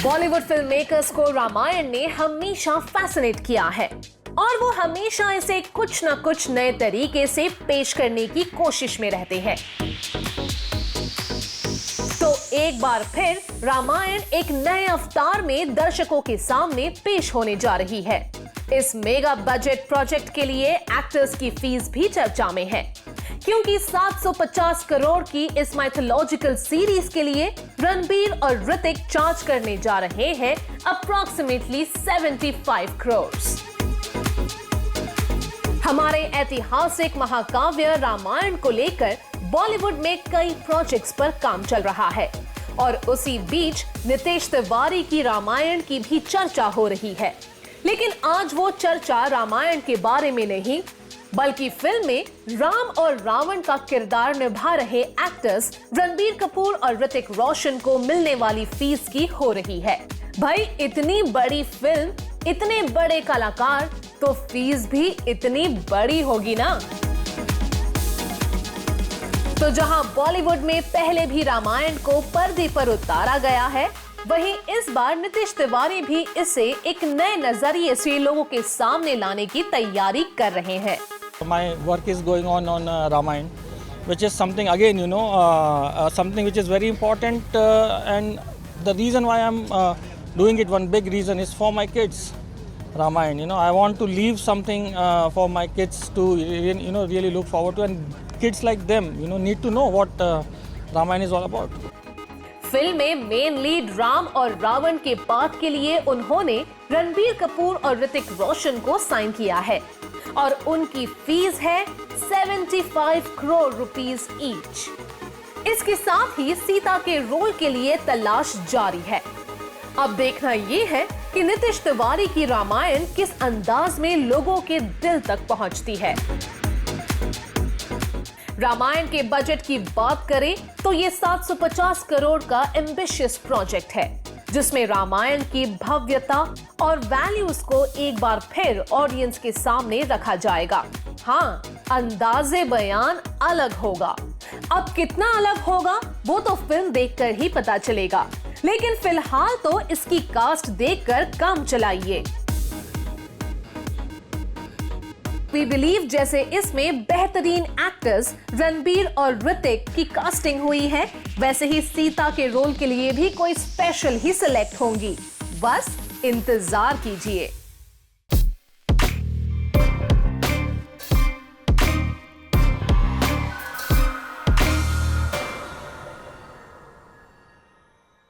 Bollywood film makers को रामायण ने हमेशा फैसिनेट किया है और वो हमेशा इसे कुछ न कुछ नए तरीके से पेश करने की कोशिश में रहते हैं। तो एक बार फिर रामायण एक नए अवतार में दर्शकों के सामने पेश होने जा रही है। इस मेगा बजट प्रोजेक्ट के लिए एक्टर्स की फीस भी चर्चा में है, क्योंकि 750 करोड़ की इस माइथोलॉजिकल सीरीज के लिए रणबीर और ऋतिक चार्ज करने जा रहे हैं अप्रॉक्सीमेटली 75 करोड़। हमारे ऐतिहासिक महाकाव्य रामायण को लेकर बॉलीवुड में कई प्रोजेक्ट्स पर काम चल रहा है और उसी बीच नितेश तिवारी की रामायण की भी चर्चा हो रही है। लेकिन आज वो चर्चा रामायण के बारे में नहीं, बल्कि फिल्म में राम और रावण का किरदार निभा रहे एक्टर्स रणबीर कपूर और ऋतिक रोशन को मिलने वाली फीस की हो रही है। भाई इतनी बड़ी फिल्म, इतने बड़े कलाकार, तो फीस भी इतनी बड़ी होगी ना। तो जहां बॉलीवुड में पहले भी रामायण को पर्दे पर उतारा गया है, वहीं इस बार नितेश तिवारी भी इसे एक नए नजरिए से लोगों के सामने लाने की तैयारी कर रहे हैं। My work is going on Ramayana, which is something again, something which is very important, and the reason why I'm doing it, one big reason is for my kids. Ramayana, I want to leave something for my kids to, really look forward to, and kids like them, need to know what Ramayana is all about. Film में main lead Ram और रावण के part के लिए उन्होंने रणबीर कपूर और ऋतिक रोशन को sign किया है और उनकी फीस है 75 करोड़ रुपीस ईच। इसके साथ ही सीता के रोल के लिए तलाश जारी है। अब देखना ये है कि नितेश तिवारी की रामायण किस अंदाज में लोगों के दिल तक पहुंचती है। रामायण के बजट की बात करें तो ये 750 करोड़ का एम्बिशियस प्रोजेक्ट है, जिसमें रामायण की भव्यता और वैल्यूज को एक बार फिर ऑडियंस के सामने रखा जाएगा। हाँ, अंदाजे बयान अलग होगा। अब कितना अलग होगा वो तो फिल्म देखकर ही पता चलेगा, लेकिन फिलहाल तो इसकी कास्ट देखकर काम चलाइए। We Believe जैसे इसमें बेहतरीन एक्टर्स रणबीर और ऋतिक की कास्टिंग हुई है, वैसे ही सीता के रोल के लिए भी कोई स्पेशल ही सिलेक्ट होंगी। बस इंतजार कीजिए।